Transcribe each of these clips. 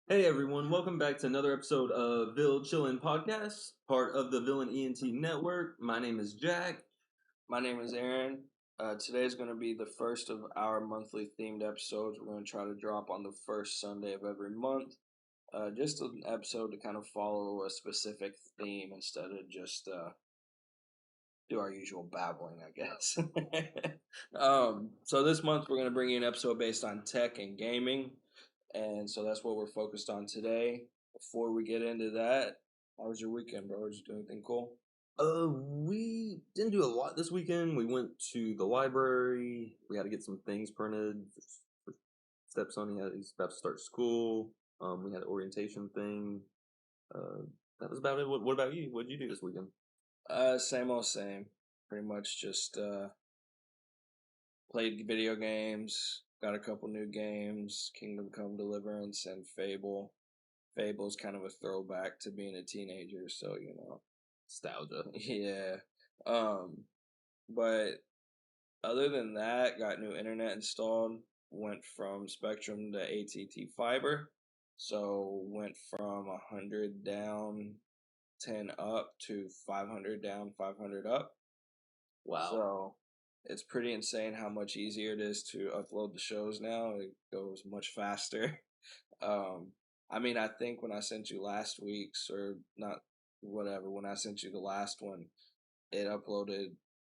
Hey everyone, welcome back to another episode of Ville Chillin' Podcast, part of the Villain ENT Network. My name is Jack. My name is Aaron. Today is going to be the first of our monthly themed episodes. We're going to try to drop on the first Sunday of every month. Just an episode to kind of follow a specific theme instead of just do our usual babbling, I guess. So this month we're going to bring you an episode based on tech and gaming. And so that's what we're focused on today. Before we get into that, how was your weekend, bro? Did you do anything cool? We didn't do a lot this weekend. We went to the library. We had to get some things printed for stepson. He's about to start school. We had an orientation thing. That was about it. What about you? What did you do this weekend? Same old same. Pretty much just played video games, got a couple new games, Kingdom Come Deliverance and Fable. Fable's kind of a throwback to being a teenager, so Nostalgia. Yeah. But other than that, got new internet installed, went from Spectrum to AT&T Fiber. So went from 100 down, 10 up to 500 down, 500 up. Wow. So it's pretty insane how much easier it is to upload the shows now. It goes much faster. I think when I sent you last week's, or not, whatever, when I sent you the last one, it uploaded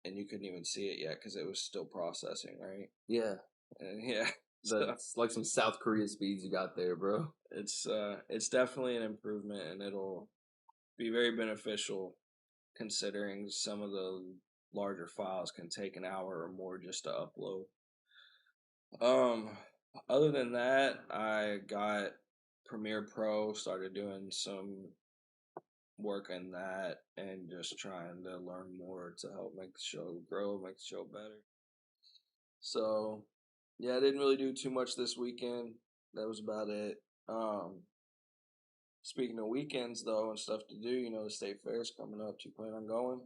and you couldn't even see it yet because it was still processing, right? Yeah. Yeah. That's like some South Korea speeds you got there, bro. It's definitely an improvement, and it'll be very beneficial considering some of the larger files can take an hour or more just to upload. Other than that, I got Premiere Pro, started doing some work in that, and just trying to learn more to help make the show grow, make the show better. So, yeah, I didn't really do too much this weekend. That was about it. Speaking of weekends, though, and stuff to do, the state fair's coming up. Do you plan on going?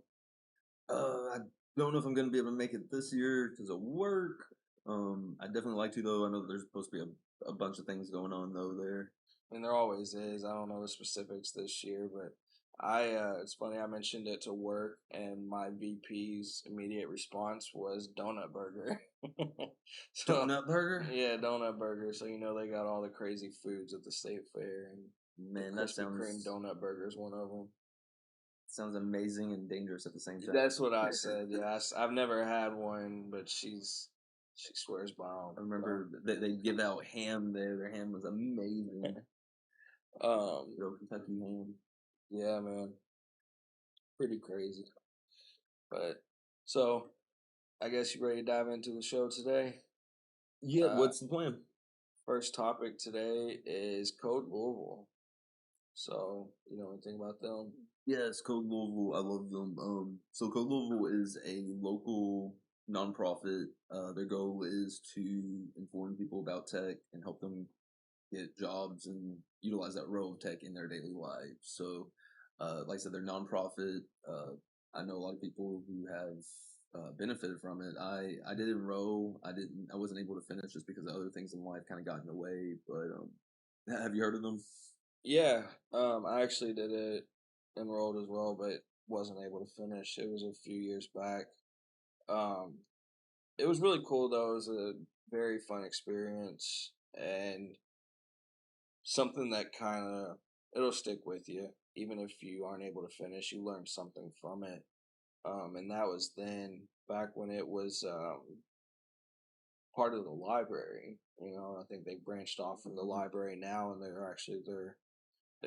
I don't know if I'm going to be able to make it this year because of work. I definitely like to, though. I know that there's supposed to be a bunch of things going on, though, there. And there always is. I don't know the specifics this year, but it's funny, I mentioned it to work, and my VP's immediate response was donut burger. Donut burger? Yeah, donut burger. So, they got all the crazy foods at the state fair, and Man, the Krispy Kreme donut burger is one of them. Sounds amazing and dangerous at the same time. That's what I said. Yeah, I've never had one, but she swears by them. I remember they give out ham there. Their ham was amazing. Louisville Kentucky ham. Yeah, man, pretty crazy. But so, I guess you ready to dive into the show today? Yeah. What's the plan? First topic today is Code Louisville. So, you know anything about them? Yes, Code Louisville. I love them. So Code Louisville is a local nonprofit. Their goal is to inform people about tech and help them get jobs and utilize that role of tech in their daily lives. So, like I said, they're nonprofit. I know a lot of people who have benefited from it. I did enroll. I wasn't able to finish just because other things in life kind of got in the way. But have you heard of them? Yeah, I actually did it, enrolled as well, but wasn't able to finish. It was a few years back. It was really cool though. It was a very fun experience and something that it'll stick with you, even if you aren't able to finish. You learn something from it, and that was then back when it was part of the library. I think they branched off from the library now, and they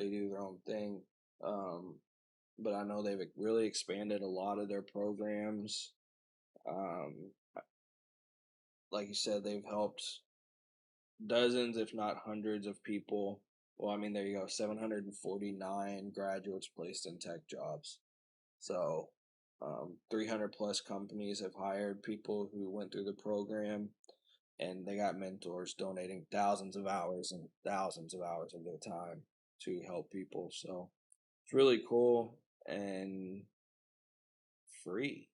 do their own thing. But I know they've really expanded a lot of their programs. Um, like you said, they've helped dozens, if not hundreds, of people. Well, there you go, 749 graduates placed in tech jobs. So, 300 plus companies have hired people who went through the program, and they got mentors donating thousands of hours and thousands of hours of their time to help people. So, it's really cool and free.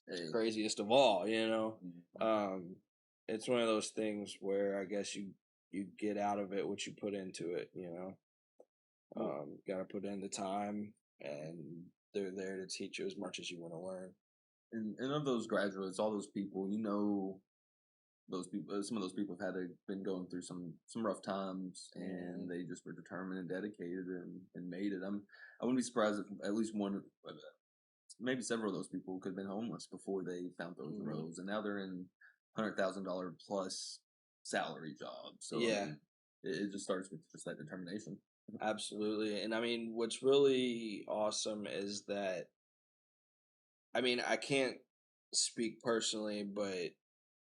Hey. Craziest of all, It's one of those things where I guess you you get out of it what you put into it. You know, got to put in the time, and they're there to teach you as much as you want to learn. And of those graduates, all those people, those people, some of those people have been going through some rough times, and they just were determined and dedicated and made it. I wouldn't be surprised if at least one, maybe several of those people could have been homeless before they found those roles, and now they're in $100,000 plus salary jobs. So Yeah. I mean, it just starts with just that determination. Absolutely. And I mean, what's really awesome is that, I mean, I can't speak personally, but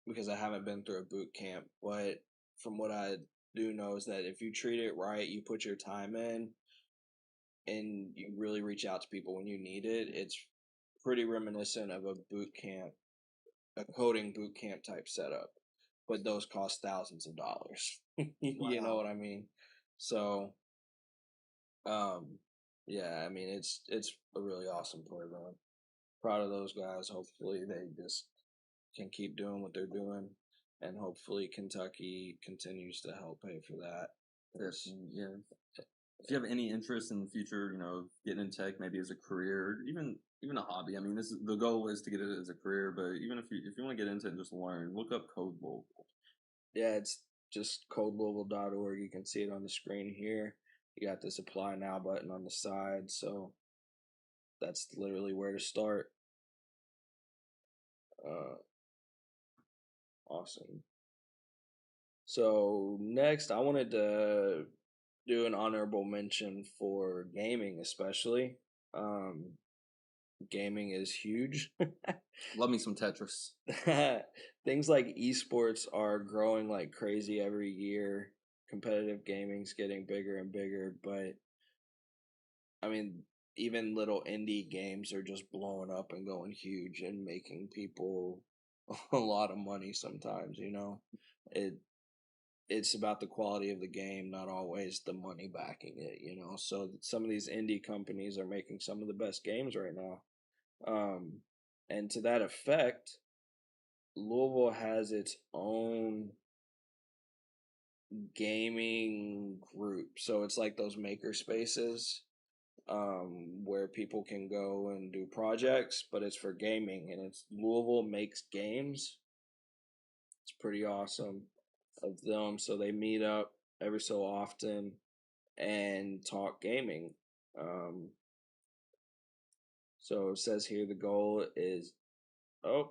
because I haven't been through a boot camp, but from what I do know is that if you treat it right, you put your time in, and you really reach out to people when you need it, it's pretty reminiscent of a boot camp, a coding boot camp type setup. But those cost thousands of dollars. You know what I mean? So, yeah, I mean it's a really awesome program. Proud of those guys. Hopefully they just can keep doing what they're doing, and hopefully Kentucky continues to help pay for that. Yes, yeah. If you have any interest in the future, getting in tech, maybe as a career, or even a hobby. I mean, the goal is to get it as a career, but even if you want to get into it and just learn, look up Code Louisville. Yeah, it's just codelouisville.org. You can see it on the screen here. You got this apply now button on the side, so that's literally where to start. Awesome. So next, I wanted to do an honorable mention for gaming, especially. Gaming is huge. Love me some Tetris. Things like esports are growing like crazy every year. Competitive gaming's getting bigger and bigger, but I mean, even little indie games are just blowing up and going huge and making people a lot of money sometimes, you know. It's about the quality of the game, not always the money backing it, you know. So some of these indie companies are making some of the best games right now. And to that effect, Louisville has its own gaming group. So it's like those maker spaces where people can go and do projects, but it's for gaming, and it's Louisville Makes Games. It's pretty awesome of them. So they meet up every so often and talk gaming. So it says here the goal is, oh,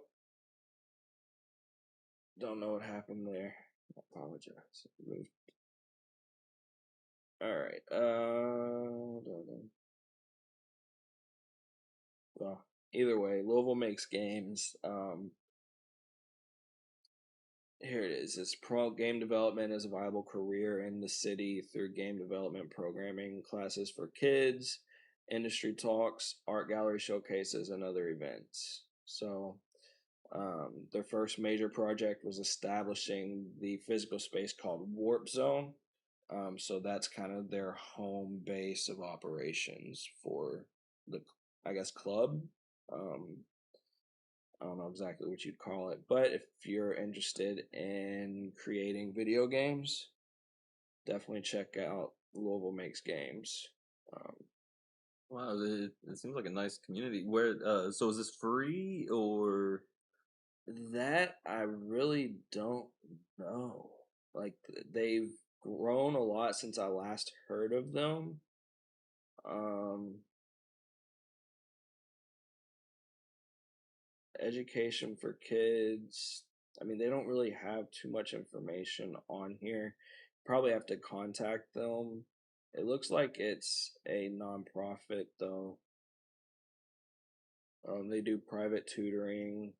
don't know what happened there. I apologize. All right. Well, either way, Louisville Makes Games. Here it is. It's pro game development as a viable career in the city through game development programming classes for kids, industry talks, art gallery showcases, and other events. So, their first major project was establishing the physical space called Warp Zone. So that's kind of their home base of operations for the, I guess, club. Um, I don't know exactly what you'd call it, but if you're interested in creating video games, definitely check out Louisville Makes Games. Wow, it seems like a nice community. Where so is this free or That I really don't know. Like they've grown a lot since I last heard of them. Education for kids. I mean, they don't really have too much information on here. Probably have to contact them. It looks like it's a nonprofit though. They do private tutoring.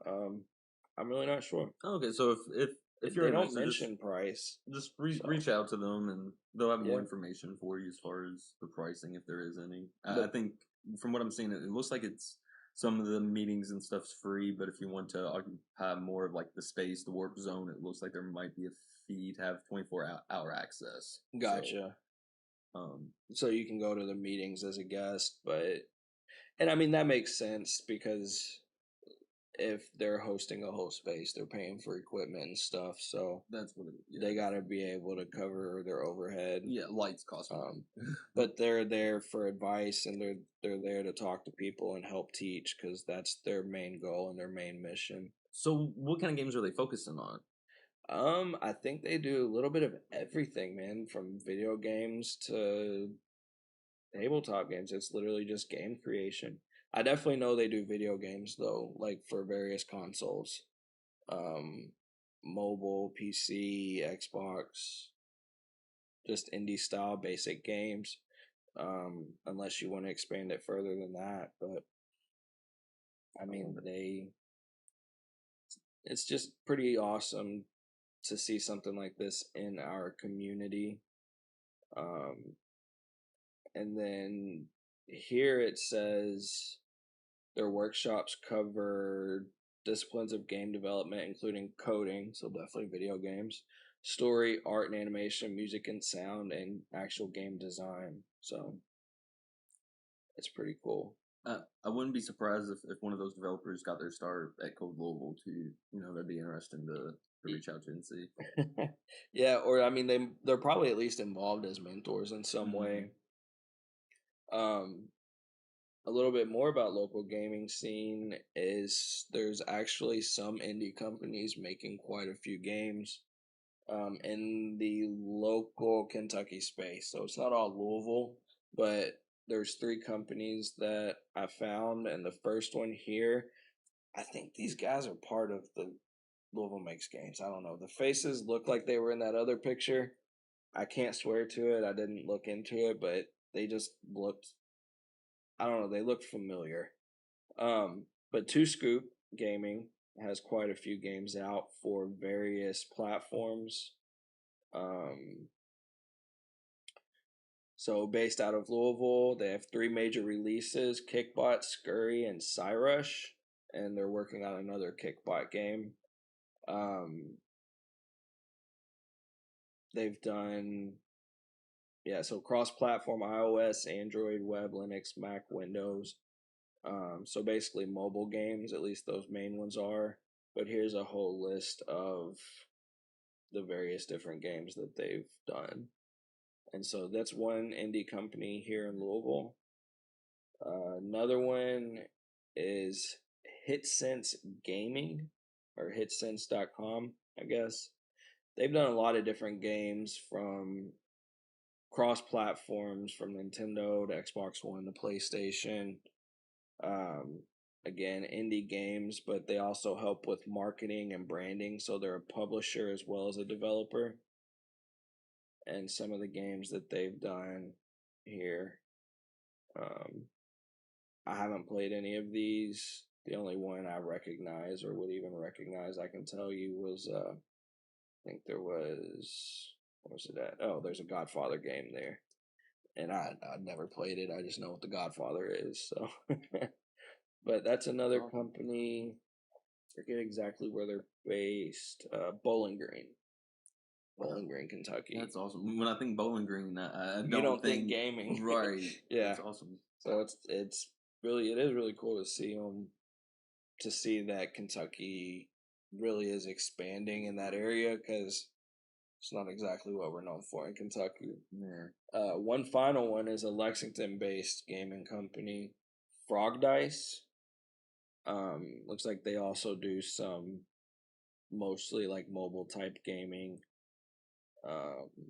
I'm really not sure. okay? So if you're They don't interested, mention price. just So, reach out to them, and they'll have more yeah. information for you as far as the pricing, if there is any. I But think from what I'm seeing, it looks like it's some of the meetings and stuff's free, but if you want to occupy more of like the space, the warp zone, it looks like there might be a fee to have 24-hour access. gotcha. So, So you can go to the meetings as a guest, but and I mean that makes sense because if they're hosting a whole space, they're paying for equipment and stuff, so That's what it is. Yeah. they got to be able to cover their overhead. Yeah, lights cost money. But they're there for advice, and they're there to talk to people and help teach, because that's their main goal and their main mission. So, what kind of games are they focusing on? I think they do a little bit of everything, man, from video games to tabletop games. It's literally just game creation. I definitely know they do video games though, like for various consoles, um, mobile, PC, Xbox, just indie style basic games. Unless you want to expand it further than that, but I mean it's just pretty awesome to see something like this in our community. Um, and then here it says their workshops cover disciplines of game development, including coding, so definitely video games, story, art and animation, music and sound, and actual game design. So it's pretty cool. I wouldn't be surprised if one of those developers got their start at Code Louisville too. That'd be interesting to reach out to and see. Yeah, or I mean they're probably at least involved as mentors in some way. A little bit more about local gaming scene is there's actually some indie companies making quite a few games in the local Kentucky space. So it's not all Louisville, but there's 3 companies that I found, and the first one here, I think these guys are part of the Louisville Makes Games. I don't know. The faces look like they were in that other picture. I can't swear to it. I didn't look into it, but they just looked, I don't know, they looked familiar. But Two Scoop Gaming has quite a few games out for various platforms. So based out of Louisville, they have 3 major releases: Kickbot, Scurry, and Cyrush, and they're working on another Kickbot game. They've done, so cross-platform iOS, Android, Web, Linux, Mac, Windows. So basically mobile games, at least those main ones are. But here's a whole list of the various different games that they've done. And so that's one indie company here in Louisville. Another one is HitSense Gaming, or hitsense.com, I guess. They've done a lot of different games from cross platforms, from Nintendo to Xbox One to PlayStation. Again, indie games, but they also help with marketing and branding. So they're a publisher as well as a developer. And some of the games that they've done here, I haven't played any of these. The only one I recognize, or would even recognize, I can tell you, was I think there was, what was it at? Oh, there's a Godfather game there, and I never played it. I just know what the Godfather is. So, but that's another company. I forget exactly where they're based. Bowling Green. Bowling Green, Kentucky. That's awesome. When I think Bowling Green, I don't think gaming, right? Yeah, that's awesome. So it is really cool to see them, to see that Kentucky really is expanding in that area, because it's not exactly what we're known for in Kentucky. Yeah. One final one is a Lexington-based gaming company, Frog Dice. Looks like they also do some mostly like mobile type gaming.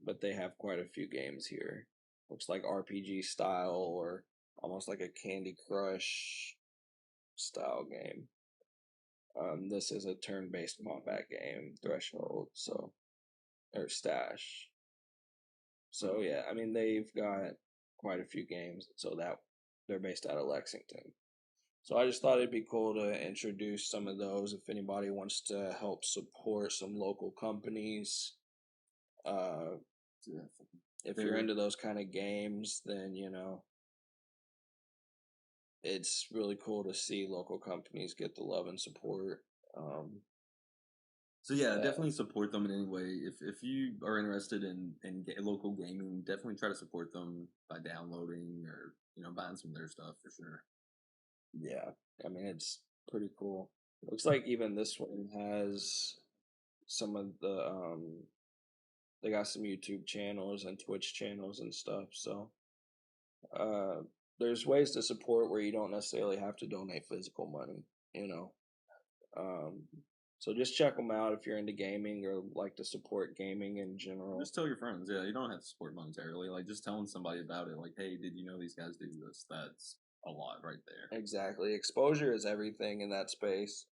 But they have quite a few games here. Looks like RPG style, or almost like a Candy Crush style game. This is a turn-based combat game, Threshold, or Stash. So yeah, I mean they've got quite a few games, so that they're based out of Lexington. So I just thought it'd be cool to introduce some of those if anybody wants to help support some local companies. If you're into those kind of games, then it's really cool to see local companies get the love and support. So yeah, definitely support them in any way. If you are interested in local gaming, definitely try to support them by downloading or buying some of their stuff for sure. Yeah, I mean it's pretty cool. Looks like even this one has some of the they got some YouTube channels and Twitch channels and stuff. So uh, there's ways to support where you don't necessarily have to donate physical money. You know, um, so just check them out if you're into gaming or like to support gaming in general. Just tell your friends. Yeah, you don't have to support monetarily. Like just telling somebody about it. Like, hey, did you know these guys do this? That's a lot right there. Exactly. Exposure is everything in that space.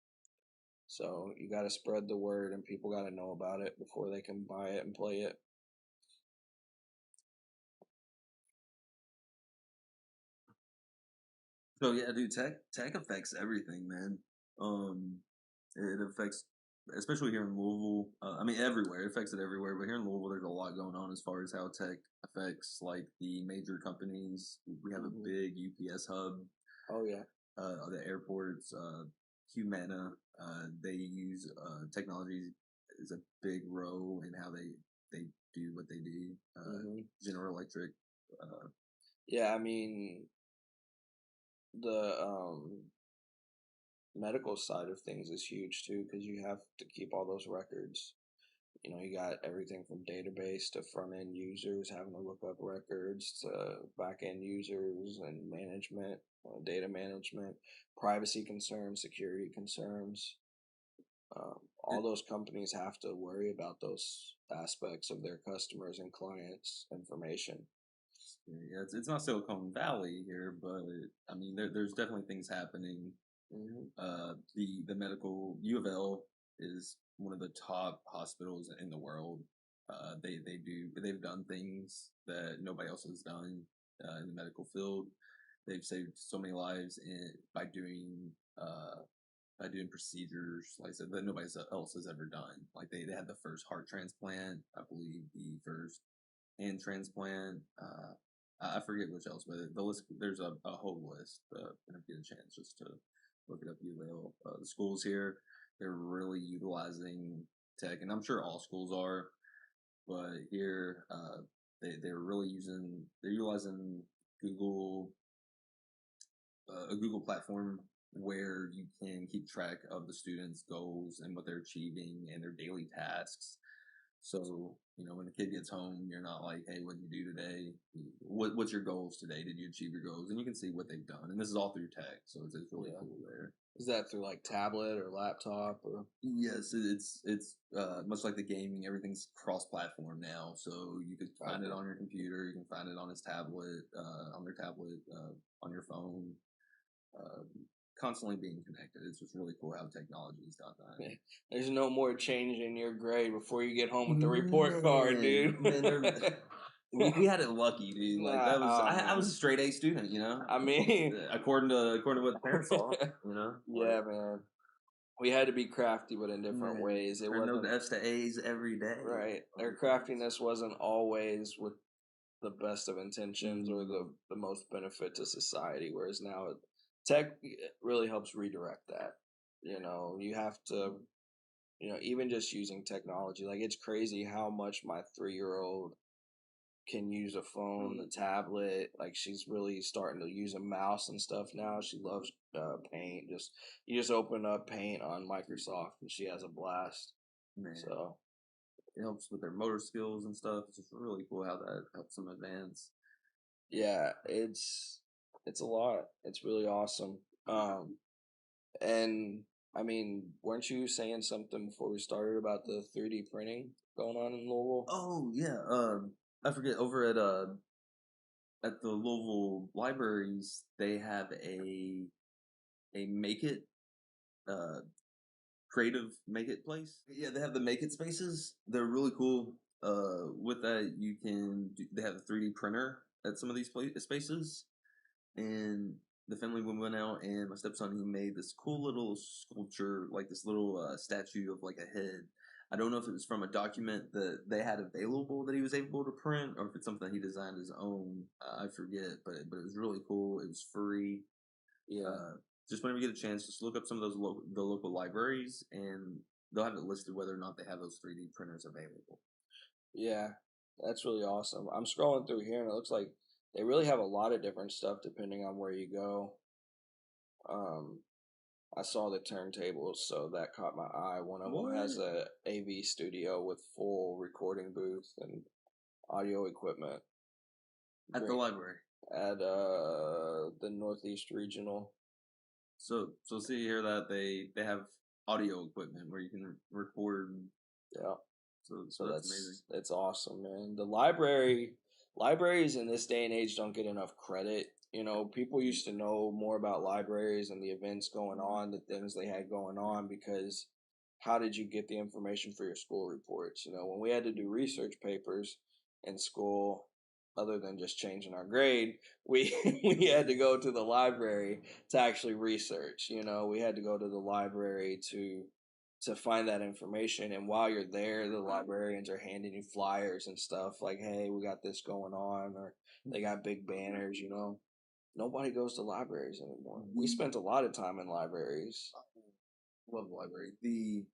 So you got to spread the word, and people got to know about it before they can buy it and play it. So yeah, dude, tech affects everything, man. Um, it affects, especially here in Louisville. I mean, everywhere. It affects it everywhere. But here in Louisville, there's a lot going on as far as how tech affects like the major companies. We have a big UPS hub. Oh yeah. The airports, Humana, they use technology is a big role in how they do what they do. General Electric. Yeah, I mean the medical side of things is huge too because you have to keep all those records. You know, you got everything from database to front end users having to look up records to back end users and management, data management, privacy concerns, security concerns. All those companies have to worry about those aspects of their customers and clients' information. Yeah, it's not Silicon Valley here, but I mean, there's definitely things happening. The medical U of L is one of the top hospitals in the world. They've done things that nobody else has done in the medical field. They've saved so many lives by doing procedures like I said that nobody else has ever done. Like they had the first heart transplant, I believe the first hand transplant. I forget which else, but the list there's a whole list. And I get a chance just to look it up. U of L. The schools here they're really utilizing tech, and I'm sure all schools are, but here they're utilizing Google a Google platform where you can keep track of the students' goals and what they're achieving and their daily tasks. So, you know, when the kid gets home, you're not like, hey, what did you do today? What's your goals today? Did you achieve your goals? And you can see what they've done. And this is all through tech, so it's really cool there. Is that through like tablet or laptop or? Yes, it's much like the gaming. Everything's cross-platform now, so you can find it on your computer, you can find it on his tablet, on their tablet, on your phone. Constantly being connected. It's just really cool how technology has done that. There's no more changing your grade before you get home with the report card, dude. Man, we had it lucky, dude. Like that was I was a straight A student, you know. I mean, according to what the parents saw, you know. Yeah, man. We had to be crafty, but in different ways. It wasn't F's to A's every day. Right. Their craftiness wasn't always with the best of intentions or the most benefit to society. Whereas now, tech really helps redirect that. You know, you have to, even just using technology. Like it's crazy how much my 3-year-old can use a phone, a tablet. Like she's really starting to use a mouse and stuff now. She loves Paint. You just open up Paint on Microsoft and she has a blast. Man. So it helps with their motor skills and stuff. It's just really cool how that helps them advance. Yeah, it's a lot. It's really awesome. And I mean, weren't you saying something before we started about the 3D printing going on in Louisville? Oh yeah. I forget over at the Louisville libraries they have a make it creative make it place. Yeah, they have the make it spaces. They're really cool. With that they have a 3D printer at some of these spaces, and the family went out and my stepson he made this cool little sculpture, like this little statue of like a head. I don't know if it was from a document that they had available that he was able to print, or if it's something he designed his own. I forget, but it was really cool. It was free. Yeah. Just whenever you get a chance, just look up some of those the local libraries, and they'll have it listed whether or not they have those 3D printers available. Yeah, that's really awesome. I'm scrolling through here, and it looks like they really have a lot of different stuff depending on where you go. I saw the turntables, so that caught my eye. One of them has a AV studio with full recording booth and audio equipment. At the library. At the Northeast Regional. So see here that they have audio equipment where you can record. Yeah. So that's amazing. That's awesome, man. The libraries in this day and age don't get enough credit. You know, people used to know more about libraries and the events going on, the things they had going on, because how did you get the information for your school reports? You know, when we had to do research papers in school, other than just changing our grade, we we had to go to the library to actually research. You know, we had to go to the library to find that information. And while you're there, the librarians are handing you flyers and stuff like, hey, we got this going on, or they got big banners, you know. Nobody goes to libraries anymore. We spent a lot of time in libraries. Love the library. Believe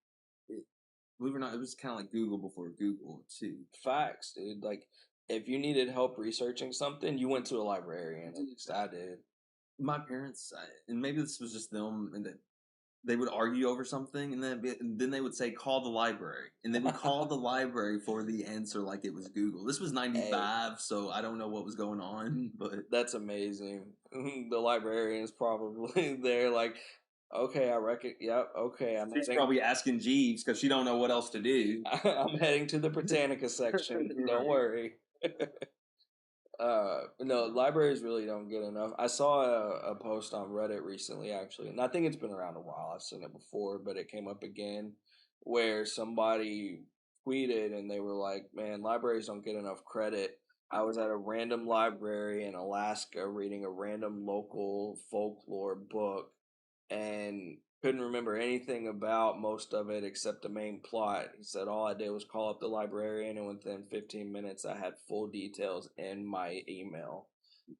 it or not, it was kind of like Google before Google, too. Facts, dude. Like, if you needed help researching something, you went to a librarian. At least I did. My parents, and maybe this was just them, and that they would argue over something, and then they would say, "Call the library," and they would call the library for the answer, like it was Google. This was '95, so I don't know what was going on, but that's amazing. The librarian's probably there, like, okay, I reckon. Yep. Okay, she's probably asking Jeeves because she don't know what else to do. I'm heading to the Britannica section. Don't worry. No, libraries really don't get enough. I saw a post on Reddit recently, actually, and I think it's been around a while. I've seen it before, but it came up again where somebody tweeted and they were like, man, libraries don't get enough credit. I was at a random library in Alaska reading a random local folklore book and couldn't remember anything about most of it except the main plot. He said all I did was call up the librarian, and within 15 minutes, I had full details in my email.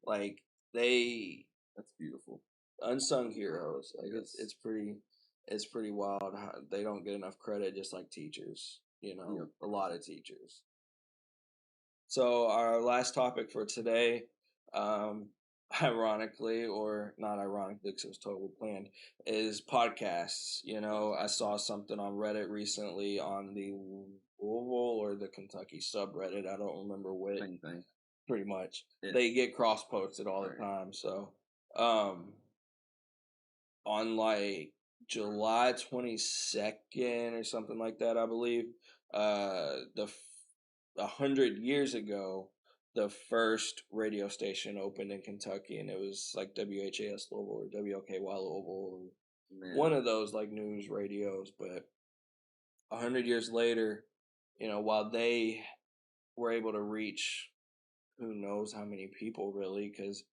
Like that's beautiful. Unsung heroes. Like it's pretty wild. How they don't get enough credit, just like teachers. You know, a lot of teachers. So our last topic for today, ironically or not ironically because it was totally planned, is podcasts. You know, I saw something on Reddit recently on the Louisville or the Kentucky subreddit. I don't remember which. Same thing. Pretty much. Yeah. They get cross posted all the time. So on like July 22nd or something like that, I believe, 100 years ago, the first radio station opened in Kentucky, and it was like WHAS Louisville or WOKY Louisville, or one of those like news radios. But 100 years later, you know, while they were able to reach who knows how many people really, because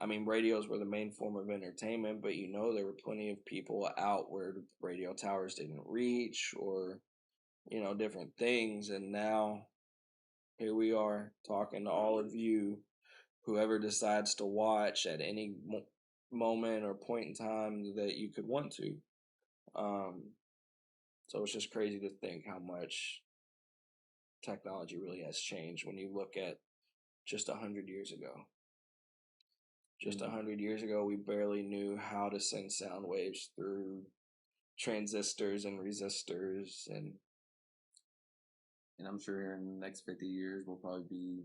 I mean, radios were the main form of entertainment, but you know, there were plenty of people out where radio towers didn't reach, or, you know, different things. And now here we are talking to all of you, whoever decides to watch at any moment or point in time that you could want to. So it's just crazy to think how much technology really has changed when you look at just 100 years ago. Just 100 years ago, we barely knew how to send sound waves through transistors and resistors, and I'm sure in the next 50 years we'll probably be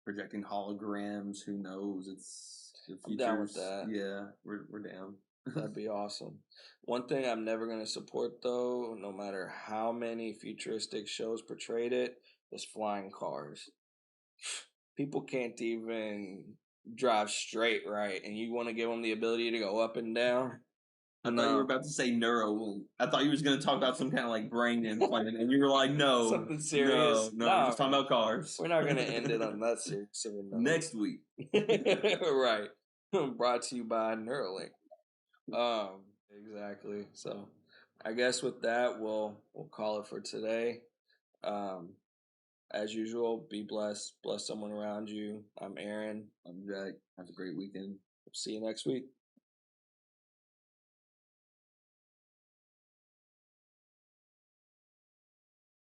projecting holograms. Who knows? It's the future. I'm down with that. Yeah, we're down. That'd be awesome. One thing I'm never going to support, though, no matter how many futuristic shows portrayed it, is flying cars. People can't even drive straight right, and you want to give them the ability to go up and down. I thought you were about to say neuro. I thought you was going to talk about some kind of like brain implant, and you were like, no. Something serious. No, we're just talking about cars. We're not going to end it on that serious. Next week. Right. Brought to you by Neuralink. Exactly. So I guess with that, we'll call it for today. As usual, be blessed. Bless someone around you. I'm Aaron. I'm Jack. Have a great weekend. See you next week.